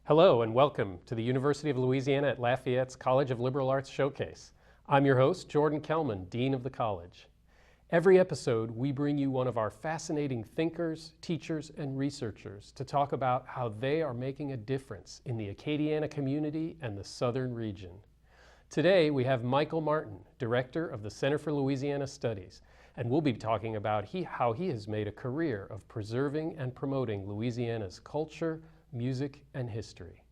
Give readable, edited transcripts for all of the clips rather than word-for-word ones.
Hello and welcome to the University of Louisiana at Lafayette's College of Liberal Arts Showcase. I'm your host, Jordan Kelman, Dean of the College. Every episode, we bring you one of our fascinating thinkers, teachers, and researchers to talk about how they are making a difference in the Acadiana community and the Southern region. Today, we have Michael Martin, Director of the Center for Louisiana Studies, and we'll be talking about how he has made a career of preserving and promoting Louisiana's culture, music, and history.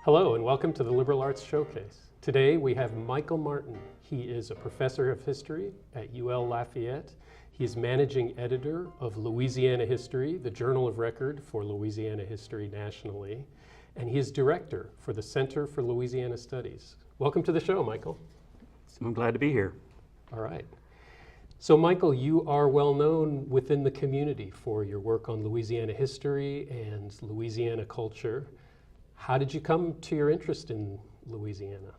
Hello and welcome to the Liberal Arts Showcase. Today we have Michael Martin. He is a professor of history at UL Lafayette. He is managing editor of Louisiana History, the journal of record for Louisiana history nationally, and he is director for the Center for Louisiana Studies. Welcome to the show, Michael. I'm glad to be here. All right. So Michael, you are well known within the community for your work on Louisiana history and Louisiana culture. How did you come to your interest in Louisiana?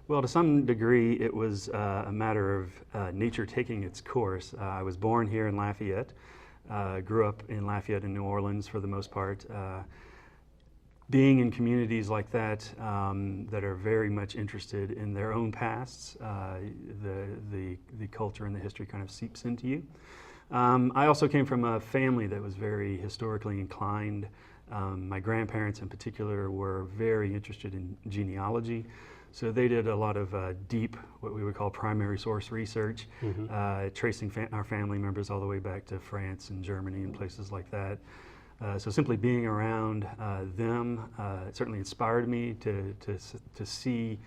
Well, to some degree, it was a matter of nature taking its course. I was born here in Lafayette, grew up in Lafayette and New Orleans for the most part. Being in communities like that that are very much interested in their own pasts, the culture and the history kind of seeps into you. I also came from a family that was very historically inclined. My grandparents in particular were very interested in genealogy, so they did a lot of deep, what we would call primary source research, tracing our family members all the way back to France and Germany and places like that. So simply being around them certainly inspired me to see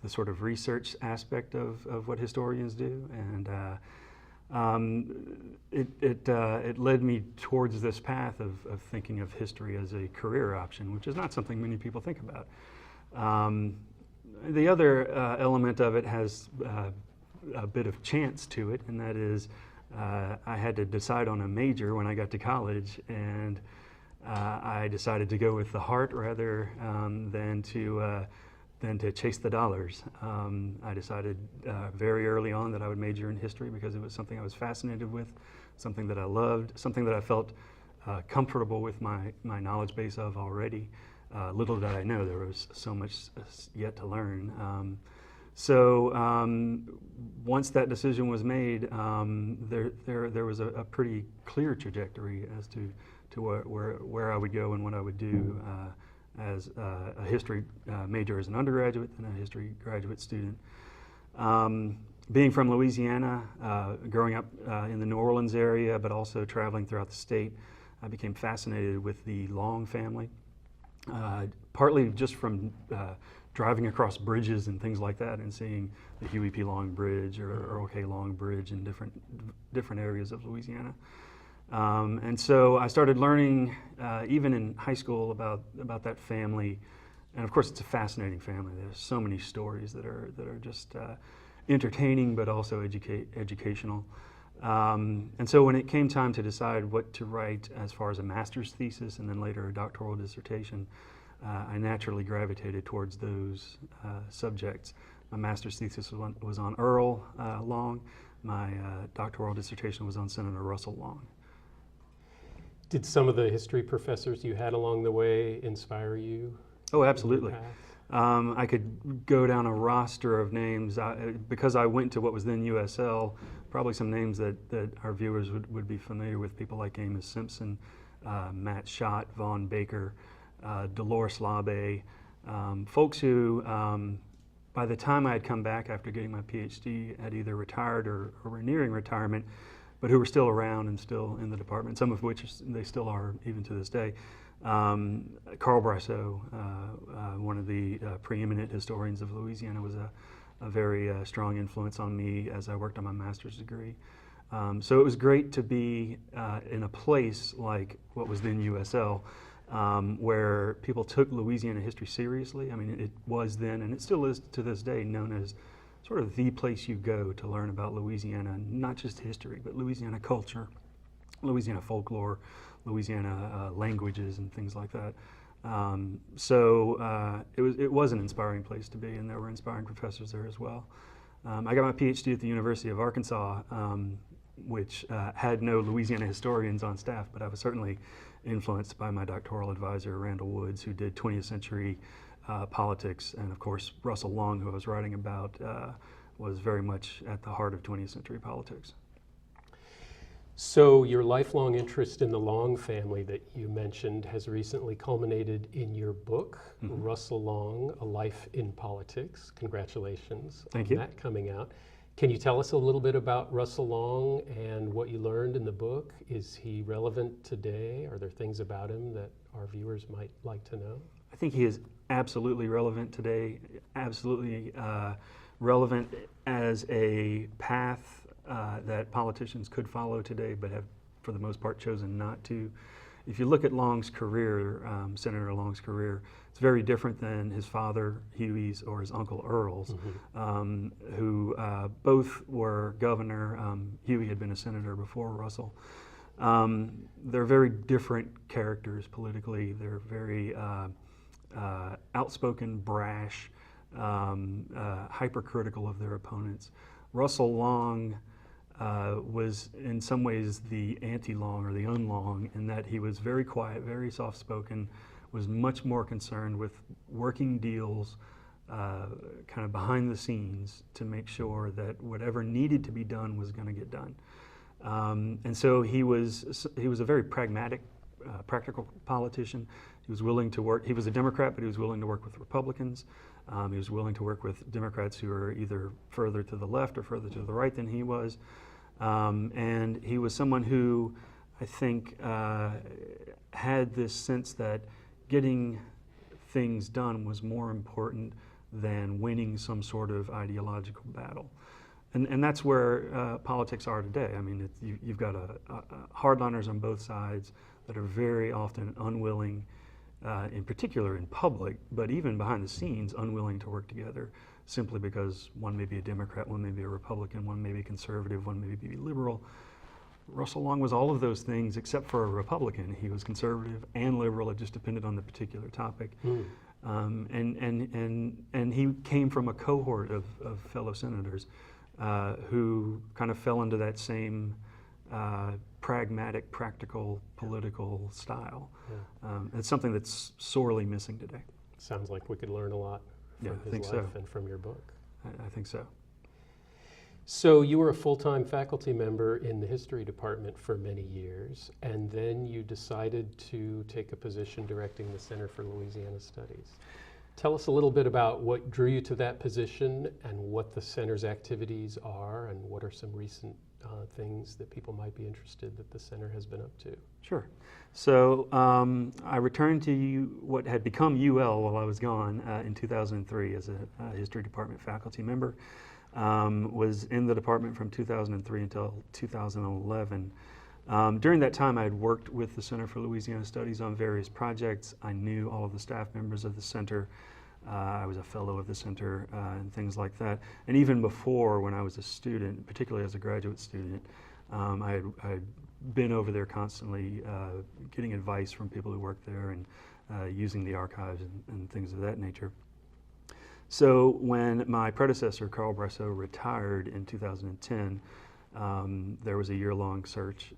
the sort of research aspect of what historians do, and it led me towards this path of thinking of history as a career option, which is not something many people think about. The other element of it has a bit of chance to it, and that is I had to decide on a major when I got to college, and I decided to go with the heart rather than to chase the dollars. I decided very early on that I would major in history because it was something I was fascinated with, something that I loved, something that I felt comfortable with my knowledge base of already. Little did I know there was so much yet to learn. Once that decision was made, there was a pretty clear trajectory as to where I would go and what I would do as a history major as an undergraduate and a history graduate student. Being from Louisiana, growing up in the New Orleans area, but also traveling throughout the state, I became fascinated with the Long family, partly just from driving across bridges and things like that and seeing the Huey P. Long Bridge or Earl K. Long Bridge in different areas of Louisiana. And so I started learning, even in high school, about that family. And of course, it's a fascinating family. There's so many stories that are just entertaining, but also educational. And so when it came time to decide what to write as far as a master's thesis and then later a doctoral dissertation, I naturally gravitated towards those subjects. My master's thesis was on Earl Long. My doctoral dissertation was on Senator Russell Long. Did some of the history professors you had along the way inspire you? Oh, absolutely. I could go down a roster of names. Because I went to what was then USL, probably some names that our viewers would be familiar with, people like Amos Simpson, Matt Schott, Vaughn Baker, Dolores Labe, folks who, by the time I had come back after getting my PhD, had either retired or were nearing retirement, but who were still around and still in the department, some of which they still are even to this day. Carl Brasseau, one of the preeminent historians of Louisiana, was a very strong influence on me as I worked on my master's degree. So it was great to be in a place like what was then USL, where people took Louisiana history seriously. I mean, it was then, and it still is to this day, known as sort of the place you go to learn about Louisiana, not just history, but Louisiana culture, Louisiana folklore, Louisiana languages and things like that. It was an inspiring place to be, and there were inspiring professors there as well. I got my PhD at the University of Arkansas, which had no Louisiana historians on staff, but I was certainly influenced by my doctoral advisor, Randall Woods, who did 20th century politics, and of course Russell Long, who I was writing about, was very much at the heart of 20th century politics. So your lifelong interest in the Long family that you mentioned has recently culminated in your book, Russell Long, A Life in Politics. Congratulations Thank on you. that coming out. Can you tell us a little bit about Russell Long and what you learned in the book? Is he relevant today? Are there things about him that our viewers might like to know? I think he is absolutely relevant today, absolutely relevant as a path that politicians could follow today, but have, for the most part, chosen not to. If you look at Long's career, Senator Long's career, it's very different than his father, Huey's, or his uncle, Earl's, who both were governor. Huey had been a senator before Russell. They're very different characters politically. They're very outspoken, brash, hypercritical of their opponents. Russell Long was in some ways the anti-Long or the un-Long, in that he was very quiet, very soft-spoken, was much more concerned with working deals kind of behind the scenes to make sure that whatever needed to be done was going to get done. And so he was a very pragmatic, practical politician. He was willing to work. He was a Democrat, but he was willing to work with Republicans. He was willing to work with Democrats who were either further to the left or further to the right than he was. And he was someone who, I think, had this sense that getting things done was more important than winning some sort of ideological battle. And that's where politics are today. I mean, you've got hardliners on both sides that are very often unwilling, in particular in public, but even behind the scenes, unwilling to work together, simply because one may be a Democrat, one may be a Republican, one may be conservative, one may be liberal. Russell Long was all of those things except for a Republican. He was conservative and liberal. It just depended on the particular topic. And he came from a cohort of fellow senators who kind of fell into that same pragmatic, practical, political style. It's something that's sorely missing today. Sounds like we could learn a lot from his life and from your book. I think so. So you were a full-time faculty member in the history department for many years, and then you decided to take a position directing the Center for Louisiana Studies. Tell us a little bit about what drew you to that position and what the center's activities are, and what are some recent things that people might be interested that the center has been up to. Sure. So I returned to what had become UL while I was gone in 2003 as a history department faculty member. Was in the department from 2003 until 2011. During that time, I had worked with the Center for Louisiana Studies on various projects. I knew all of the staff members of the center. I was a fellow of the center and things like that. And even before, when I was a student, particularly as a graduate student, I had been over there constantly getting advice from people who worked there and using the archives and things of that nature. So when my predecessor, Carl Brasseau, retired in 2010, there was a year-long search.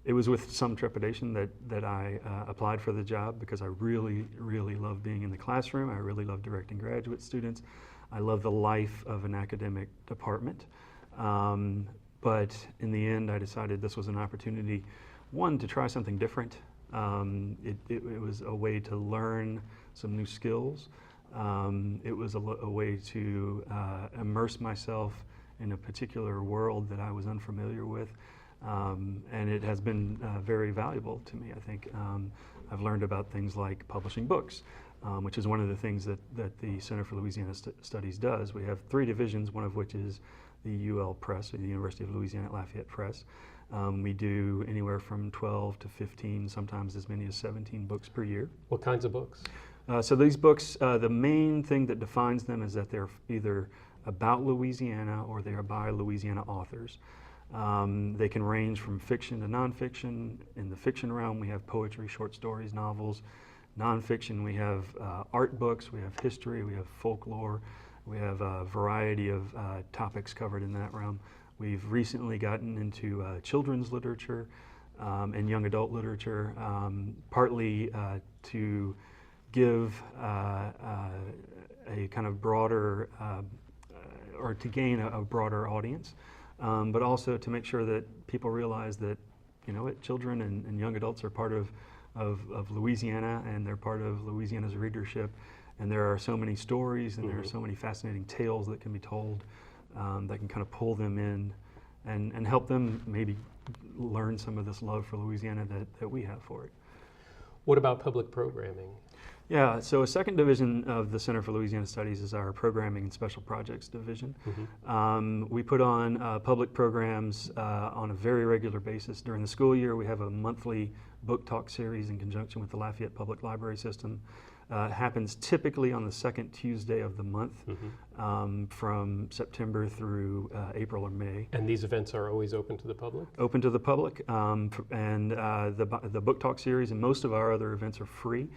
It was with some trepidation that I applied for the job, because I really, really love being in the classroom. I really love directing graduate students. I love the life of an academic department. But in the end, I decided this was an opportunity, one, to try something different. It was a way to learn some new skills. It was a way to immerse myself in a particular world that I was unfamiliar with, and it has been very valuable to me, I think. I've learned about things like publishing books, which is one of the things that the Center for Louisiana Studies does. We have 3 divisions, one of which is the UL Press, or the University of Louisiana at Lafayette Press. We do anywhere from 12 to 15, sometimes as many as 17 books per year. What kinds of books? So these books, the main thing that defines them is that they're either about Louisiana or they are by Louisiana authors. They can range from fiction to nonfiction. In the fiction realm, we have poetry, short stories, novels. Nonfiction, we have art books, we have history, we have folklore, we have a variety of topics covered in that realm. We've recently gotten into children's literature and young adult literature, partly to give a kind of broader, or to gain a broader audience. But also to make sure that people realize that, children and young adults are part of Louisiana, and they're part of Louisiana's readership. And there are so many stories, and there are so many fascinating tales that can be told that can kind of pull them in and help them maybe learn some of this love for Louisiana that we have for it. What about public programming? Yeah, so a second division of the Center for Louisiana Studies is our Programming and Special Projects Division. We put on public programs on a very regular basis. During the school year, we have a monthly book talk series in conjunction with the Lafayette Public Library System. It happens typically on the second Tuesday of the month, from September through April or May. And these events are always open to the public? Open to the public, and the book talk series and most of our other events are free.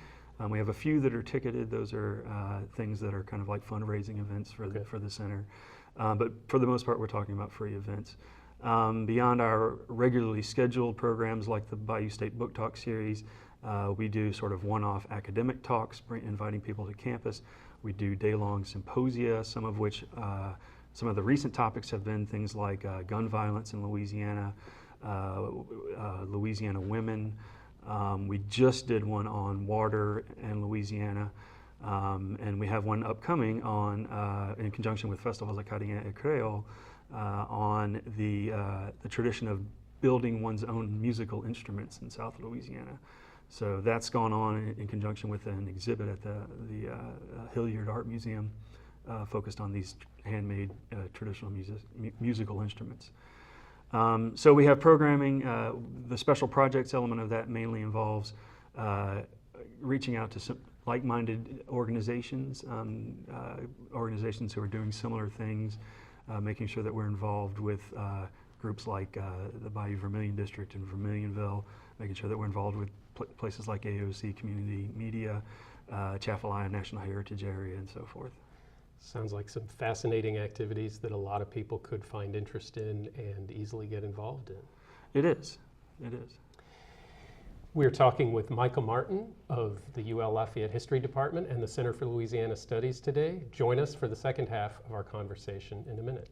We have a few that are ticketed. Those are things that are kind of like fundraising events for the center. But for the most part, we're talking about free events. Beyond our regularly scheduled programs like the Bayou State Book Talk series, we do sort of one-off academic talks, inviting people to campus. We do day-long symposia, some of which, some of the recent topics have been things like gun violence in Louisiana, Louisiana women. We just did one on water in Louisiana, and we have one upcoming on, in conjunction with Festivals Acadiens et Creole, on the tradition of building one's own musical instruments in South Louisiana. So that's gone on in conjunction with an exhibit at the Hilliard Art Museum, focused on these handmade traditional musical instruments. So we have programming. The special projects element of that mainly involves reaching out to some like-minded organizations, organizations who are doing similar things, making sure that we're involved with groups like the Bayou Vermilion District in Vermilionville, making sure that we're involved with places like AOC Community Media, Chaffalaya National Heritage Area, and so forth. Sounds like some fascinating activities that a lot of people could find interest in and easily get involved in. It is. It is. We're talking with Michael Martin of the UL Lafayette History Department and the Center for Louisiana Studies today. Join us for the second half of our conversation in a minute.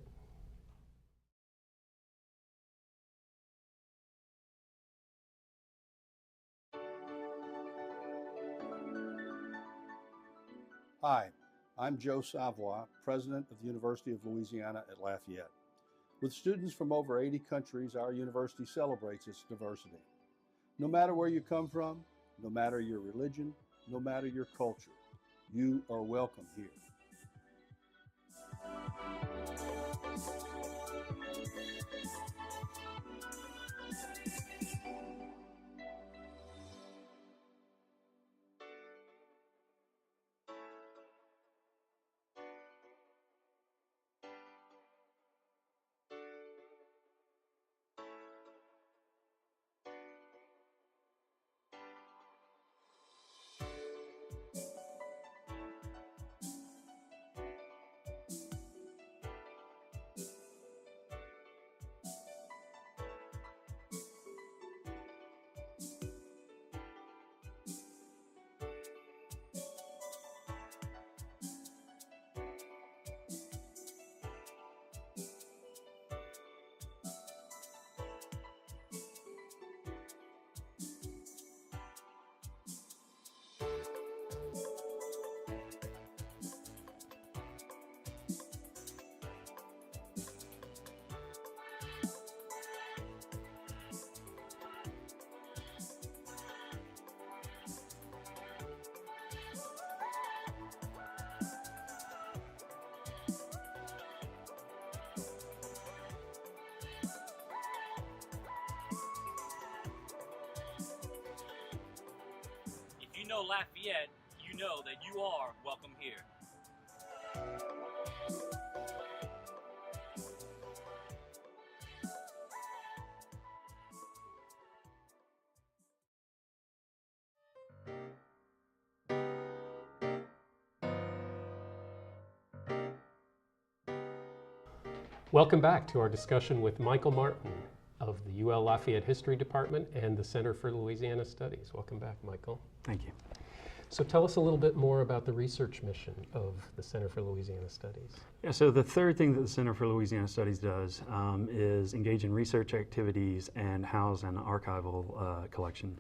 Hi, I'm Joe Savoy, President of the University of Louisiana at Lafayette. With students from over 80 countries, our university celebrates its diversity. No matter where you come from, no matter your religion, no matter your culture, you are welcome here. If you know Lafayette, you know that you are welcome here. Welcome back to our discussion with Michael Martin of the UL Lafayette History Department and the Center for Louisiana Studies. Welcome back, Michael. Thank you. So tell us a little bit more about the research mission of the Center for Louisiana Studies. Yeah, so the third thing that the Center for Louisiana Studies does is engage in research activities and house an archival collection.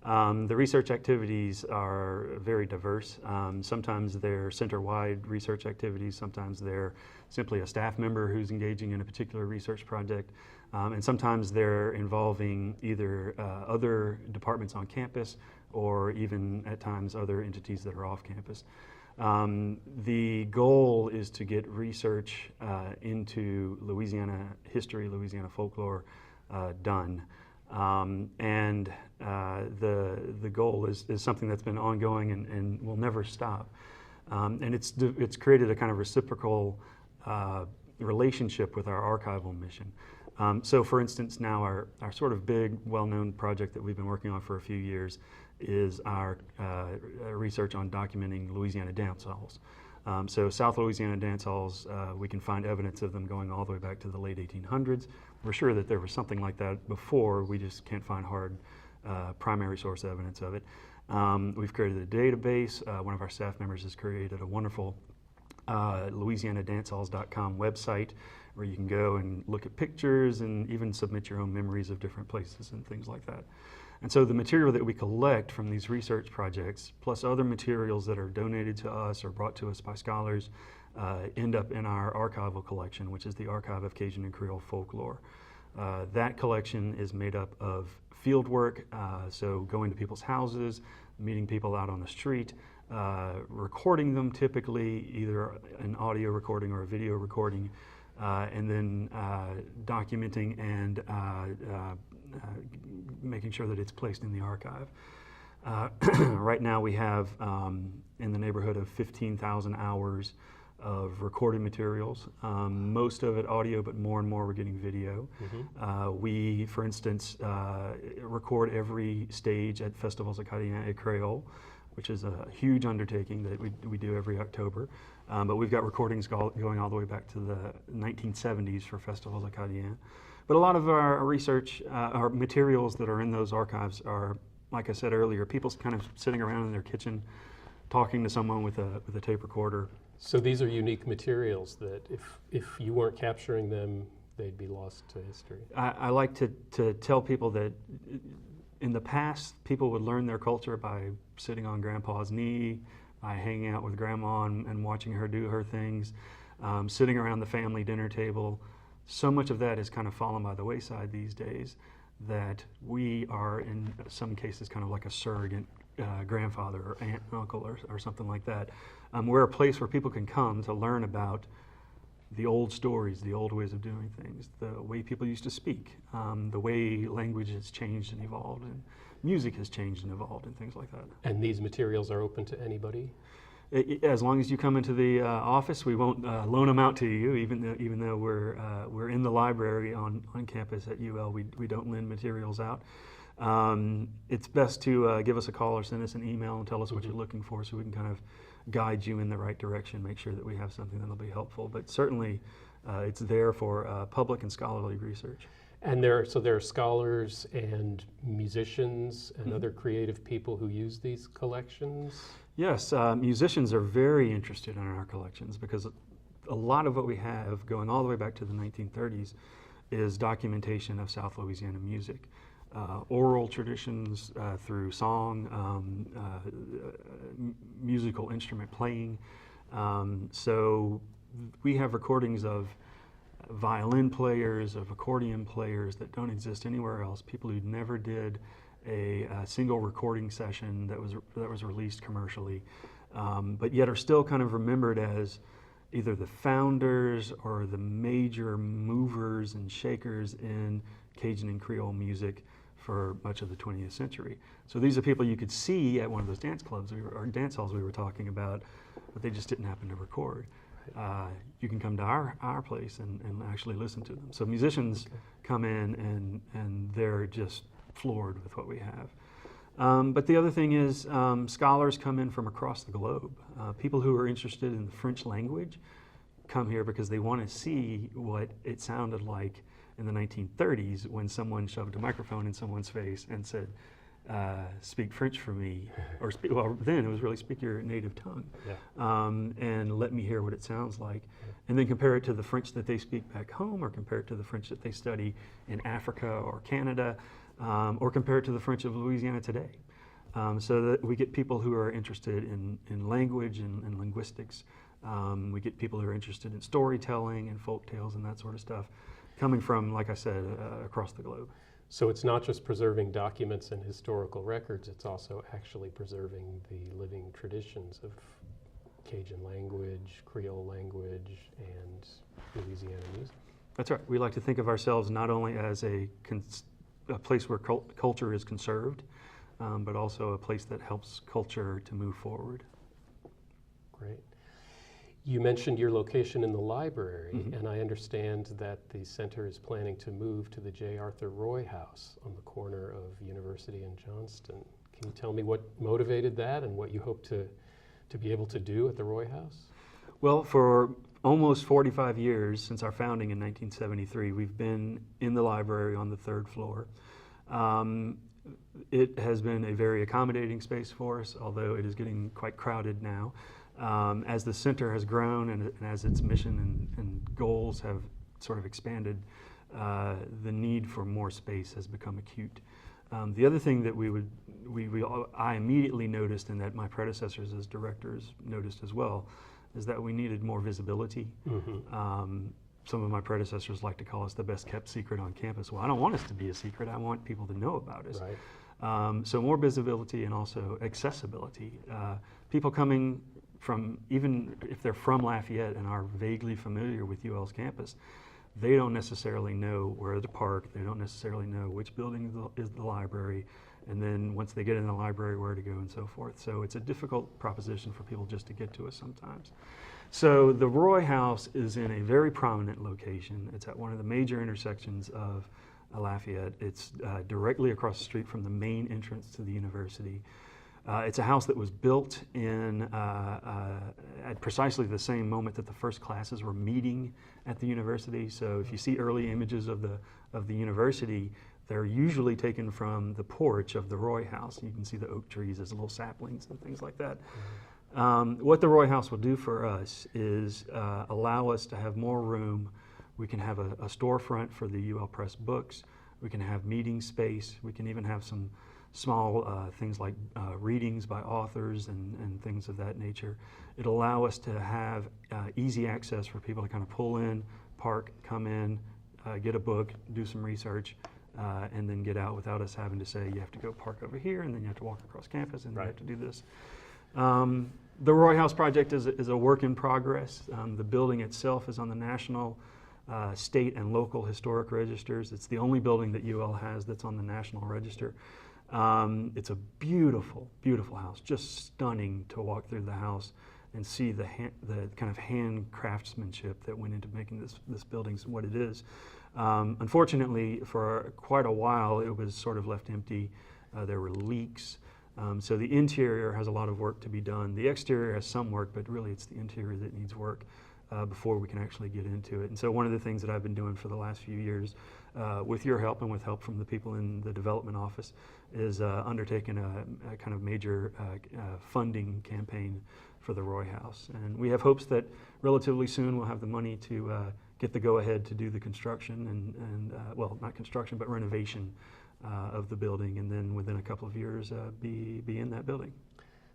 The research activities are very diverse. Sometimes they're center-wide research activities, sometimes they're simply a staff member who's engaging in a particular research project, and sometimes they're involving either other departments on campus or even at times other entities that are off campus. The goal is to get research into Louisiana history, Louisiana folklore done. The goal is something that's been ongoing and will never stop. And it's created a kind of reciprocal relationship with our archival mission. So for instance, now our sort of big, well-known project that we've been working on for a few years is our research on documenting Louisiana dance halls. So South Louisiana dance halls, we can find evidence of them going all the way back to the late 1800s. We're sure that there was something like that before, we just can't find hard primary source evidence of it. We've created a database. One of our staff members has created a wonderful LouisianaDancehalls.com website where you can go and look at pictures and even submit your own memories of different places and things like that. And so the material that we collect from these research projects, plus other materials that are donated to us or brought to us by scholars, end up in our archival collection, which is the Archive of Cajun and Creole Folklore. That collection is made up of field work, so going to people's houses, meeting people out on the street, recording them typically, either an audio recording or a video recording, and then documenting and making sure that it's placed in the archive. Right now we have in the neighborhood of 15,000 hours of recorded materials, most of it audio, but more and more we're getting video. We, for instance, record every stage at Festivals Acadiens et Creole, which is a huge undertaking that we do every October. But we've got recordings going all the way back to the 1970s for Festivals Acadiens. But a lot of our research, our materials that are in those archives are, like I said earlier, people kind of sitting around in their kitchen talking to someone with a tape recorder. So these are unique materials that if you weren't capturing them, they'd be lost to history. I like to tell people that in the past, people would learn their culture by sitting on grandpa's knee, by hanging out with grandma and watching her do her things, sitting around the family dinner table. So much of that has kind of fallen by the wayside these days that we are in some cases kind of like a surrogate grandfather or aunt, uncle or something like that. We're a place where people can come to learn about the old stories, the old ways of doing things, the way people used to speak, the way language has changed and evolved, and music has changed and evolved, and things like that. And these materials are open to anybody? As long as you come into the office, we won't loan them out to you. Even though we're in the library on campus at UL, we don't lend materials out. It's best to give us a call or send us an email and tell us what you're looking for, so we can kind of guide you in the right direction, make sure that we have something that'll be helpful. But certainly, it's there for public and scholarly research. And there are scholars and musicians and other creative people who use these collections? Yes, musicians are very interested in our collections because a lot of what we have, going all the way back to the 1930s, is documentation of South Louisiana music. Oral traditions through song, musical instrument playing. So we have recordings of violin players, of accordion players that don't exist anywhere else, people who never did a single recording session that was released commercially, but yet are still kind of remembered as either the founders or the major movers and shakers in Cajun and Creole music for much of the 20th century. So these are people you could see at one of those dance clubs or dance halls we were talking about, but they just didn't happen to record. You can come to our place and actually listen to them. So musicians come in and they're just floored with what we have. But the other thing is scholars come in from across the globe. People who are interested in the French language come here because they want to see what it sounded like in the 1930s when someone shoved a microphone in someone's face and said, speak French for me, or well, then it was really speak your native tongue, and let me hear what it sounds like, and then compare it to the French that they speak back home, or compare it to the French that they study in Africa or Canada, or compare it to the French of Louisiana today, so that we get people who are interested in language and linguistics. We get people who are interested in storytelling and folk tales and that sort of stuff, coming from, like I said, across the globe. So it's not just preserving documents and historical records, it's also actually preserving the living traditions of Cajun language, Creole language, and Louisiana music. That's right. We like to think of ourselves not only as a place where culture is conserved, but also a place that helps culture to move forward. Great. You mentioned your location in the library, and I understand that the center is planning to move to the J. Arthur Roy House on the corner of University and Johnston. Can you tell me what motivated that and what you hope to be able to do at the Roy House? Well, for almost 45 years since our founding in 1973, we've been in the library on the 3rd floor. It has been a very accommodating space for us, although it is getting quite crowded now. As the center has grown and as its mission and goals have sort of expanded, the need for more space has become acute. The other thing that I immediately noticed, and that my predecessors as directors noticed as well, is that we needed more visibility. Some of my predecessors like to call us the best kept secret on campus. Well, I don't want us to be a secret. I want people to know about us. Right. So more visibility and also accessibility. People coming from, even if they're from Lafayette and are vaguely familiar with UL's campus, they don't necessarily know where to park. They don't necessarily know which building is the library, and then once they get in the library, where to go and so forth. So it's a difficult proposition for people just to get to us sometimes. So the Roy House is in a very prominent location. It's at one of the major intersections of Lafayette. It's directly across the street from the main entrance to the university. It's a house that was built in at precisely the same moment that the first classes were meeting at the university. So if you see early images of the university, they're usually taken from the porch of the Roy House. You can see the oak trees as little saplings and things like that. What the Roy House will do for us is allow us to have more room. We can have a storefront for the UL Press books. We can have meeting space. We can even have some small things like readings by authors and things of that nature. It'll allow us to have easy access for people to kind of pull in, park, come in, get a book, do some research, and then get out without us having to say, you have to go park over here, and then you have to walk across campus, and then you have to do this. The Roy House project is a work in progress. The building itself is on the national, state, and local historic registers. It's the only building that UL has that's on the National Register. It's a beautiful, beautiful house, just stunning to walk through the house and see the kind of hand craftsmanship that went into making this building what it is. Unfortunately, for quite a while, it was sort of left empty. There were leaks. So the interior has a lot of work to be done. The exterior has some work, but really it's the interior that needs work before we can actually get into it. And so one of the things that I've been doing for the last few years, with your help and with help from the people in the development office, is undertaking a kind of major funding campaign for the Roy House. And we have hopes that relatively soon we'll have the money to get the go-ahead to do the construction and well, not construction, but renovation of the building, and then within a couple of years be in that building.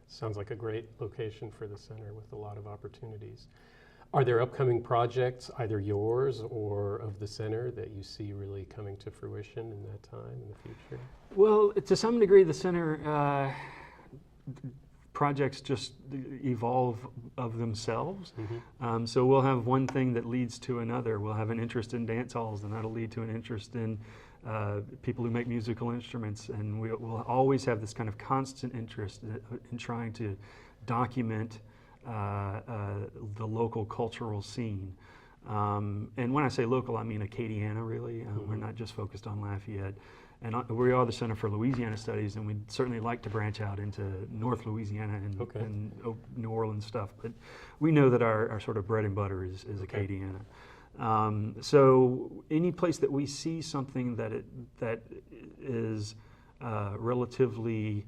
Sounds like a great location for the center with a lot of opportunities. Are there upcoming projects, either yours or of the center, that you see really coming to fruition in that time, in the future? Well, to some degree, the center projects just evolve of themselves. So we'll have one thing that leads to another. We'll have an interest in dance halls, and that'll lead to an interest in people who make musical instruments. And we'll always have this kind of constant interest in trying to document the local cultural scene. And when I say local, I mean Acadiana, really. We're not just focused on Lafayette. And we are the Center for Louisiana Studies, and we'd certainly like to branch out into North Louisiana and, Okay. and New Orleans stuff. But we know that our sort of bread and butter is Okay. Acadiana. So any place that we see something that is relatively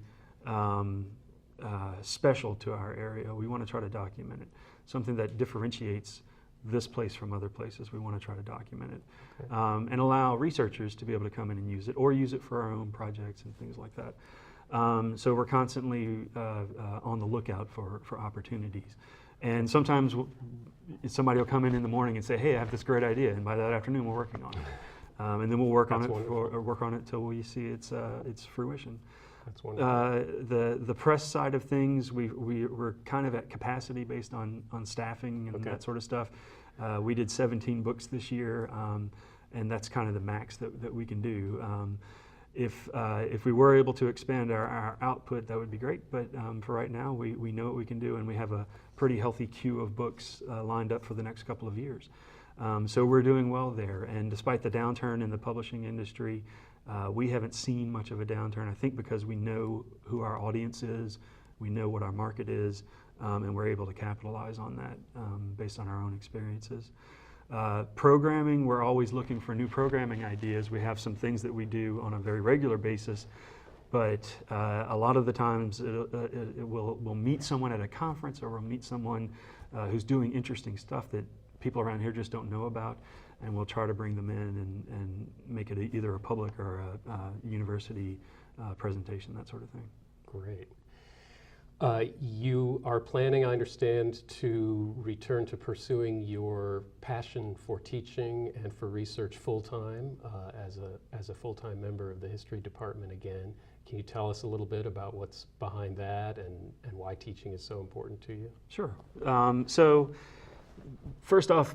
special to our area, we want to try to document it. Something that differentiates this place from other places, we want to try to document it. Okay. And allow researchers to be able to come in and use it, or use it for our own projects and things like that. So we're constantly on the lookout for opportunities. And sometimes somebody will come in the morning and say, hey, I have this great idea, and by that afternoon we're working on it. And then we'll work on That's it wonderful. work on it till we see its fruition. That's wonderful. The press side of things, we're kind of at capacity based on staffing and Okay. that sort of stuff. We did 17 books this year, and that's kind of the max that we can do. If we were able to expand our output, that would be great. But for right now, we know what we can do, and we have a pretty healthy queue of books lined up for the next couple of years. So we're doing well there. And despite the downturn in the publishing industry, we haven't seen much of a downturn, I think because we know who our audience is, we know what our market is, and we're able to capitalize on that based on our own experiences. Programming, we're always looking for new programming ideas. We have some things that we do on a very regular basis, but a lot of the times we'll meet someone at a conference, or we'll meet someone who's doing interesting stuff that people around here just don't know about, and we'll try to bring them in and make it either a public or a university presentation, that sort of thing. Great. You are planning, I understand, to return to pursuing your passion for teaching and for research full-time as a full-time member of the history department again. Can you tell us a little bit about what's behind that and why teaching is so important to you? Sure. So first off,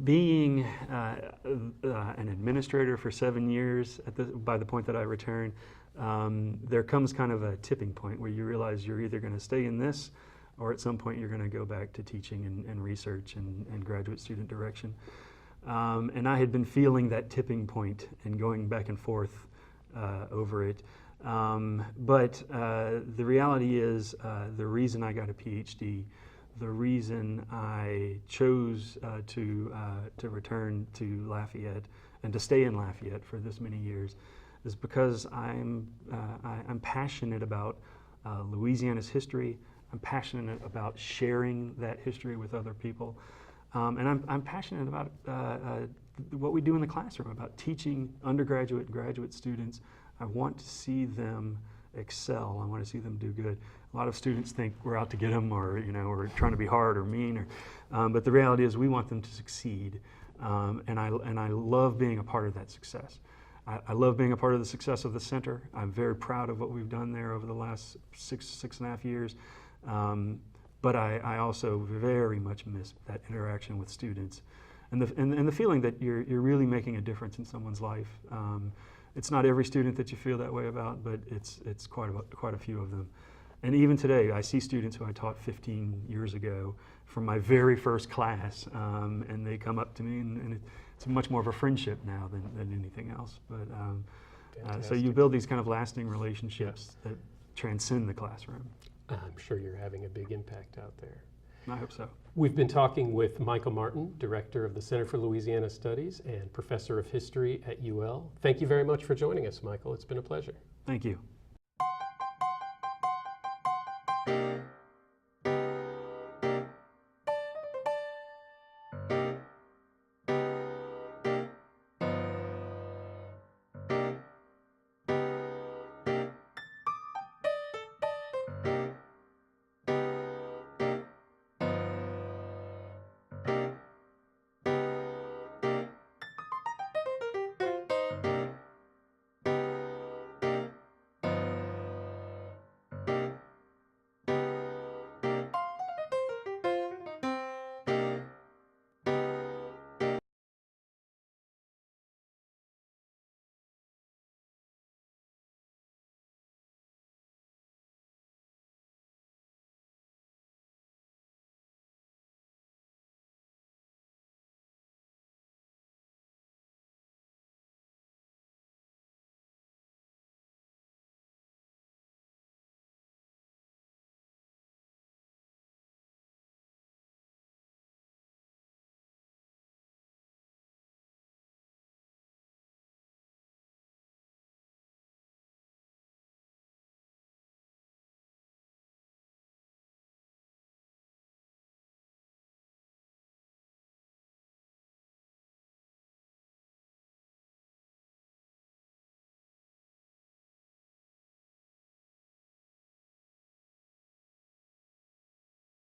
being an administrator for 7 years by the point that I returned, there comes kind of a tipping point where you realize you're either going to stay in this, or at some point you're going to go back to teaching and research and graduate student direction. And I had been feeling that tipping point and going back and forth over it. But the reality is, the reason I got a PhD, the reason I chose to return to Lafayette and to stay in Lafayette for this many years is because I'm passionate about Louisiana's history. I'm passionate about sharing that history with other people, and I'm passionate about what we do in the classroom, about teaching undergraduate and graduate students. I want to see them excel. I want to see them do good. A lot of students think we're out to get them, or we're trying to be hard or mean, but the reality is we want them to succeed, and I love being a part of that success. I love being a part of the success of the center. I'm very proud of what we've done there over the last six and a half years. But I also very much miss that interaction with students, and the feeling that you're really making a difference in someone's life. It's not every student that you feel that way about, but it's quite a few of them. And even today, I see students who I taught 15 years ago from my very first class, and they come up to me, and it's much more of a friendship now than anything else. But so you build these kind of lasting relationships that transcend the classroom. I'm sure you're having a big impact out there. I hope so. We've been talking with Michael Martin, Director of the Center for Louisiana Studies and Professor of History at UL. Thank you very much for joining us, Michael. It's been a pleasure. Thank you.